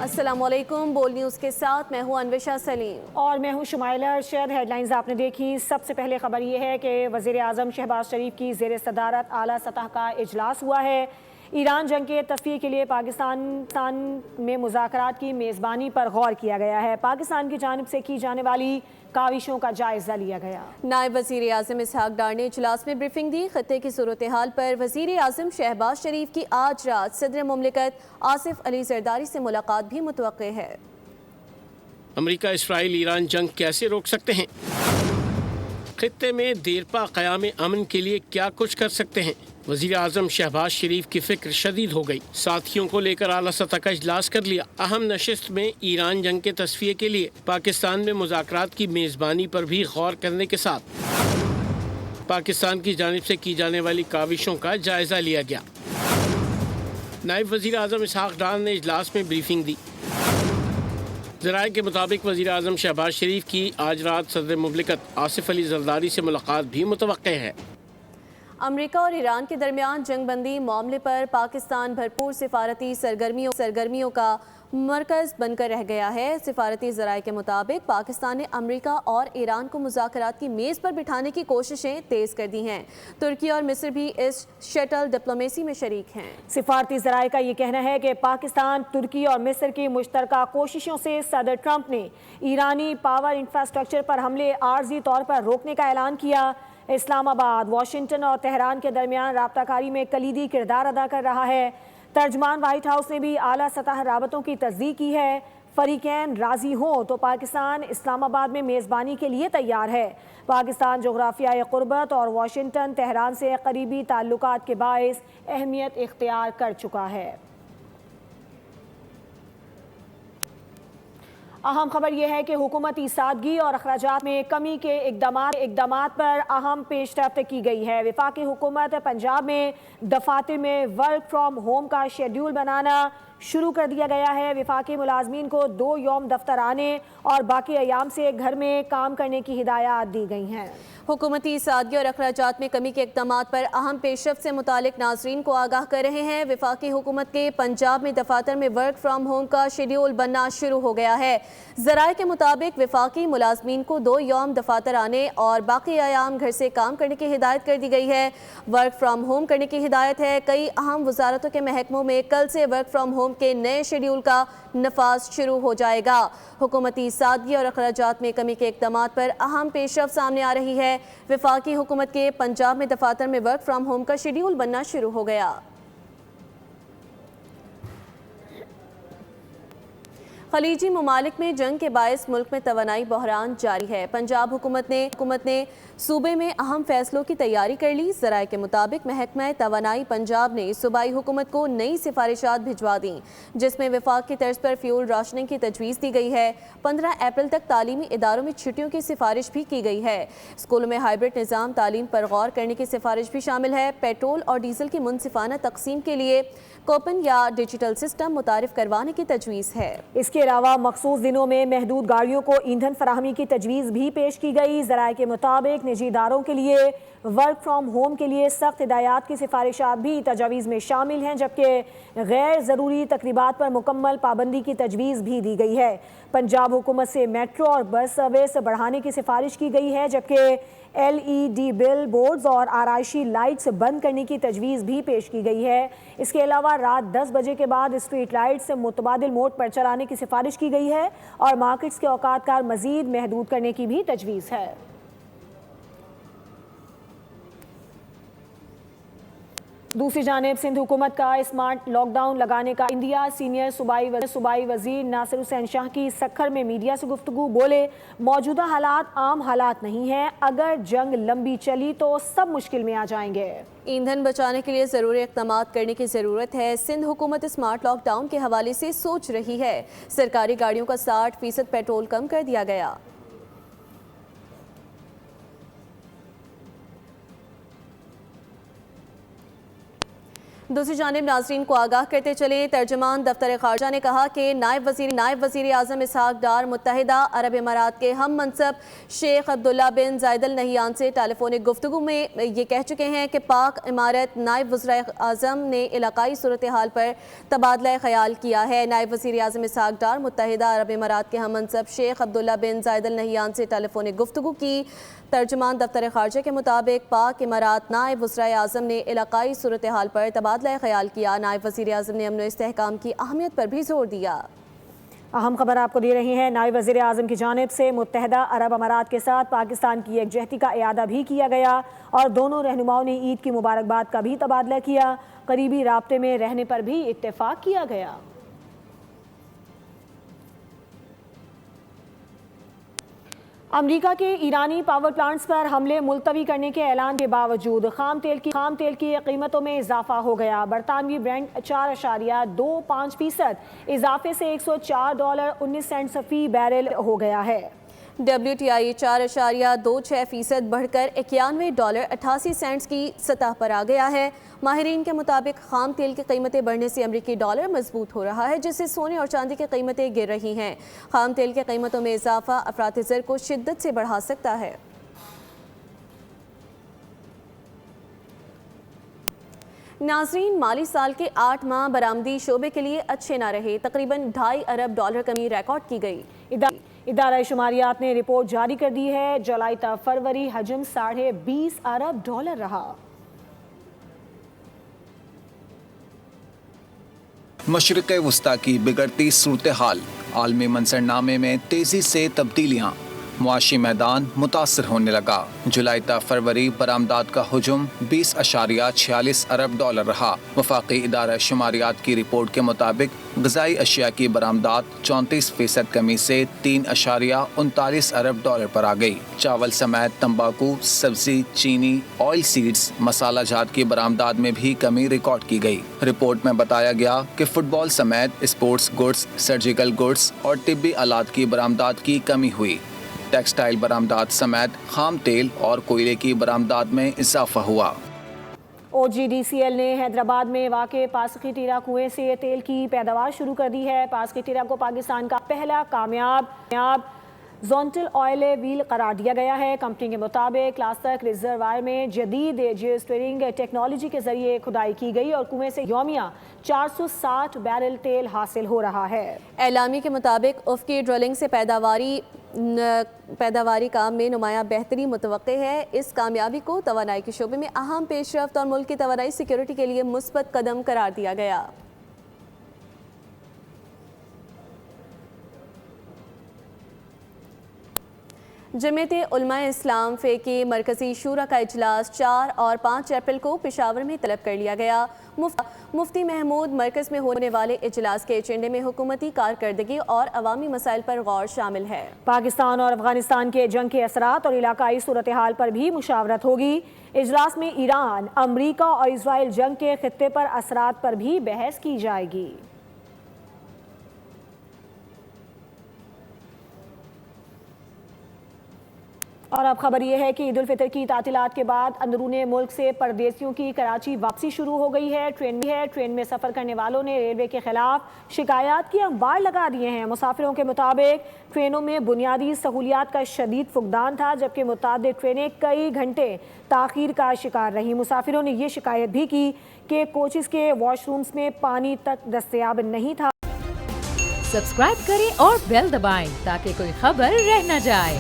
السلام علیکم، بول نیوز کے ساتھ میں ہوں انوشا سلیم اور میں ہوں شمائلہ ارشد۔ ہیڈ لائنز آپ نے دیکھی۔ سب سے پہلے خبر یہ ہے کہ وزیر اعظم شہباز شریف کی زیر صدارت اعلیٰ سطح کا اجلاس ہوا ہے۔ ایران جنگ کے تصفیے کے لیے پاکستان میں مذاکرات کی میزبانی پر غور کیا گیا ہے۔ پاکستان کی جانب سے کی جانے والی کاوشوں کا جائزہ لیا گیا۔ نائب وزیر اعظم اسحاق ڈار نے اجلاس میں بریفنگ دی۔ خطے کی صورتحال پر وزیر اعظم شہباز شریف کی آج رات صدر مملکت آصف علی زرداری سے ملاقات بھی متوقع ہے۔ امریکہ اسرائیل ایران جنگ کیسے روک سکتے ہیں؟ خطے میں دیرپا قیام امن کے لیے کیا کچھ کر سکتے ہیں؟ وزیر اعظم شہباز شریف کی فکر شدید ہو گئی۔ ساتھیوں کو لے کر اعلیٰ سطح کا اجلاس کر لیا۔ اہم نشست میں ایران جنگ کے تصفیے کے لیے پاکستان میں مذاکرات کی میزبانی پر بھی غور کرنے کے ساتھ پاکستان کی جانب سے کی جانے والی کاوشوں کا جائزہ لیا گیا۔ نائب وزیر اعظم اسحاق ڈار نے اجلاس میں بریفنگ دی۔ ذرائع کے مطابق وزیر اعظم شہباز شریف کی آج رات صدر مملکت آصف علی زرداری سے ملاقات بھی متوقع ہے۔ امریکہ اور ایران کے درمیان جنگ بندی معاملے پر پاکستان بھرپور سفارتی سرگرمیوں کا مرکز بن کر رہ گیا ہے۔ سفارتی ذرائع کے مطابق پاکستان نے امریکہ اور ایران کو مذاکرات کی میز پر بٹھانے کی کوششیں تیز کر دی ہیں۔ ترکی اور مصر بھی اس شٹل ڈپلومیسی میں شریک ہیں۔ سفارتی ذرائع کا یہ کہنا ہے کہ پاکستان، ترکی اور مصر کی مشترکہ کوششوں سے صدر ٹرمپ نے ایرانی پاور انفراسٹرکچر پر حملے عارضی طور پر روکنے کا اعلان کیا۔ اسلام آباد، واشنگٹن اور تہران کے درمیان رابطہ کاری میں کلیدی کردار ادا کر رہا ہے۔ ترجمان وائٹ ہاؤس نے بھی اعلیٰ سطح رابطوں کی تصدیق کی ہے۔ فریقین راضی ہوں تو پاکستان اسلام آباد میں میزبانی کے لیے تیار ہے۔ پاکستان جغرافیائی قربت اور واشنگٹن تہران سے قریبی تعلقات کے باعث اہمیت اختیار کر چکا ہے۔ اہم خبر یہ ہے کہ حکومتی سادگی اور اخراجات میں کمی کے اقدامات پر اہم پیش رفت کی گئی ہے۔ وفاقی حکومت پنجاب میں دفاتر میں ورک فرام ہوم کا شیڈول بنانا شروع کر دیا گیا ہے۔ وفاقی ملازمین کو 2 یوم دفتر آنے اور باقی ایام سے گھر میں کام کرنے کی ہدایات دی گئی ہیں۔ حکومتی سادگی اور اخراجات میں کمی کے اقدامات پر اہم پیش رفت سے متعلق ناظرین کو آگاہ کر رہے ہیں۔ وفاقی حکومت کے پنجاب میں دفاتر میں ورک فرام ہوم کا شیڈول بننا شروع ہو گیا ہے۔ ذرائع کے مطابق وفاقی ملازمین کو 2 یوم دفاتر آنے اور باقی ایام گھر سے کام کرنے کی ہدایت کر دی گئی ہے۔ ورک فرام ہوم کرنے کی ہدایت ہے۔ کئی اہم وزارتوں کے محکموں میں کل سے ورک فرام ہوم کے نئے شیڈول کا نفاذ شروع ہو جائے گا۔ حکومتی سادگی اور اخراجات میں کمی کے اقدامات پر اہم پیش رفت سامنے آ رہی ہے۔ وفاقی حکومت کے پنجاب میں دفاتر میں ورک فرام ہوم کا شیڈول بننا شروع ہو گیا۔ خلیجی ممالک میں جنگ کے باعث ملک میں توانائی بحران جاری ہے۔ پنجاب حکومت نے صوبے میں اہم فیصلوں کی تیاری کر لی۔ ذرائع کے مطابق محکمہ توانائی پنجاب نے صوبائی حکومت کو نئی سفارشات بھجوا دیں، جس میں وفاق کی طرز پر فیول راشننگ کی تجویز دی گئی ہے۔ 15 اپریل تک تعلیمی اداروں میں چھٹیوں کی سفارش بھی کی گئی ہے۔ اسکولوں میں ہائبرڈ نظام تعلیم پر غور کرنے کی سفارش بھی شامل ہے۔ پیٹرول اور ڈیزل کی منصفانہ تقسیم کے لیے کوپن یا ڈیجیٹل سسٹم متعارف کروانے کی تجویز ہے۔ اس کے علاوہ مخصوص دنوں میں محدود گاڑیوں کو ایندھن فراہمی کی تجویز بھی پیش کی گئی۔ ذرائع کے مطابق نجی اداروں کے لیے ورک فرام ہوم کے لیے سخت ہدایات کی سفارشات بھی تجاویز میں شامل ہیں، جبکہ غیر ضروری تقریبات پر مکمل پابندی کی تجویز بھی دی گئی ہے۔ پنجاب حکومت سے میٹرو اور بس سروس بڑھانے کی سفارش کی گئی ہے، جبکہ LED بل بورڈز اور آرائشی لائٹس بند کرنے کی تجویز بھی پیش کی گئی ہے۔ اس کے علاوہ رات 10 بجے کے بعد اسٹریٹ لائٹس متبادل موڈ پر چلانے کی سفارش کی گئی ہے اور مارکیٹس کے اوقات کا مزید محدود کرنے کی بھی تجویز ہے۔ دوسری جانب سندھ حکومت کا اسمارٹ لاک ڈاؤن لگانے کا انڈیا سینئر صوبائی وزیر ناصر حسین شاہ کی سکھر میں میڈیا سے گفتگو۔ بولے، موجودہ حالات عام حالات نہیں ہیں، اگر جنگ لمبی چلی تو سب مشکل میں آ جائیں گے۔ ایندھن بچانے کے لیے ضروری اقدامات کرنے کی ضرورت ہے۔ سندھ حکومت اسمارٹ لاک ڈاؤن کے حوالے سے سوچ رہی ہے۔ سرکاری گاڑیوں کا 60% پیٹرول کم کر دیا گیا۔ دوسری جانب ناظرین کو آگاہ کرتے چلے ترجمان دفتر خارجہ نے کہا کہ نائب وزیر اعظم اسحاق ڈار متحدہ عرب امارات کے ہم منصب شیخ عبداللہ بن زائد ال نہیان سے ٹیلیفونک گفتگو میں یہ کہہ چکے ہیں کہ پاک امارت نائب وزیر اعظم نے علاقائی صورتحال پر تبادلہ خیال کیا ہے۔ نائب وزیر اعظم اسحاق ڈار متحدہ عرب امارات کے ہم منصب شیخ عبداللہ بن زائد ال نہیان سے ٹیلیفونک گفتگو کی۔ ترجمان دفتر خارجہ کے مطابق پاک امارات نائب وزیر اعظم نے علاقائی صورتحال پر تبادلہ خیال کیا۔ نائب وزیر اعظم نے امن و استحکام کی اہمیت پر بھی زور دیا۔ اہم خبر آپ کو دے رہی ہیں، نائب وزیر اعظم کی جانب سے متحدہ عرب امارات کے ساتھ پاکستان کی یکجہتی کا اعادہ بھی کیا گیا اور دونوں رہنماؤں نے عید کی مبارکباد کا بھی تبادلہ کیا۔ قریبی رابطے میں رہنے پر بھی اتفاق کیا گیا۔ امریکہ کے ایرانی پاور پلانٹس پر حملے ملتوی کرنے کے اعلان کے باوجود خام تیل کی قیمتوں میں اضافہ ہو گیا۔ برطانوی برنٹ 4.25% اضافے سے $104.19 فی بیرل ہو گیا ہے۔ WTI 4.26% بڑھ کر $91.88 کی سطح پر آ گیا ہے۔ ماہرین کے مطابق خام تیل کی قیمتیں بڑھنے سے امریکی ڈالر مضبوط ہو رہا ہے، جس سے سونے اور چاندی کی قیمتیں گر رہی ہیں۔ خام تیل کی قیمتوں میں اضافہ افراط زر کو شدت سے بڑھا سکتا ہے۔ ناظرین، مالی سال کے 8 ماہ برآمدی شعبے کے لیے اچھے نہ رہے، تقریباً $2.5 ارب کمی ریکارڈ کی گئی۔ ادارہ شماریات نے رپورٹ جاری کر دی ہے۔ جولائی تا فروری حجم $20.5 ارب رہا۔ مشرق وسطی کی بگڑتی صورتحال، عالمی منظرنامے میں تیزی سے تبدیلیاں، معاشی میدان متاثر ہونے لگا۔ جولائی تا فروری برآمدات کا حجم $20.46 ارب رہا۔ وفاقی ادارہ شماریات کی رپورٹ کے مطابق غذائی اشیاء کی برآمدات 34% کمی سے $3.39 ارب پر آ گئی۔ چاول سمیت تمباکو، سبزی، چینی، آئل سیڈز، مسالہ جات کی برآمدات میں بھی کمی ریکارڈ کی گئی۔ رپورٹ میں بتایا گیا کہ فٹ بال سمیت اسپورٹس گڈز، سرجیکل گڈز اور طبی آلات کی برآمدات کی کمی ہوئی۔ ٹیکسٹائل برآمدات سمیت خام تیل اور کوئلے کی برآمدات میں اضافہ ہوا۔ OGDCL نے حیدرآباد میں واقع پاسخی ٹیرا کنویں سے تیل کی پیداوار شروع کر دی ہے۔ پاسخی ٹیرا کو پاکستان کا پہلا کامیاب زونٹل آئل ویل قرار دیا گیا ہے۔ کمپنی کے مطابق کلاسک ریزروائر میں جدید جیوسٹرنگ ٹیکنالوجی کے ذریعے کھدائی کی گئی اور کنویں سے یومیہ 460 بیرل تیل حاصل ہو رہا ہے۔ اعلامی کے مطابق افقی ڈرلنگ سے پیداواری کام میں نمایاں بہتری متوقع ہے۔ اس کامیابی کو توانائی کے شعبے میں اہم پیش رفت اور ملک کی توانائی سیکیورٹی کے لیے مثبت قدم قرار دیا گیا۔ جمعیت علماء اسلام فے کی مرکزی شورا کا اجلاس 4 اور 5 اپریل کو پشاور میں طلب کر لیا گیا۔ مفتی محمود مرکز میں ہونے والے اجلاس کے ایجنڈے میں حکومتی کارکردگی اور عوامی مسائل پر غور شامل ہے۔ پاکستان اور افغانستان کے جنگ کے اثرات اور علاقائی صورتحال پر بھی مشاورت ہوگی۔ اجلاس میں ایران، امریکہ اور اسرائیل جنگ کے خطے پر اثرات پر بھی بحث کی جائے گی۔ اور اب خبر یہ ہے کہ عید الفطر کی تعطیلات کے بعد اندرون ملک سے پردیسیوں کی کراچی واپسی شروع ہو گئی ہے۔ ٹرین میں سفر کرنے والوں نے ریلوے کے خلاف شکایات کی انبار لگا دیے ہیں۔ مسافروں کے مطابق ٹرینوں میں بنیادی سہولیات کا شدید فقدان تھا، جبکہ متعدد ٹرینیں کئی گھنٹے تاخیر کا شکار رہی۔ مسافروں نے یہ شکایت بھی کی کہ کوچز کے واش رومز میں پانی تک دستیاب نہیں تھا۔ سبسکرائب کریں اور بیل دبائیں تاکہ کوئی خبر رہ نہ جائے۔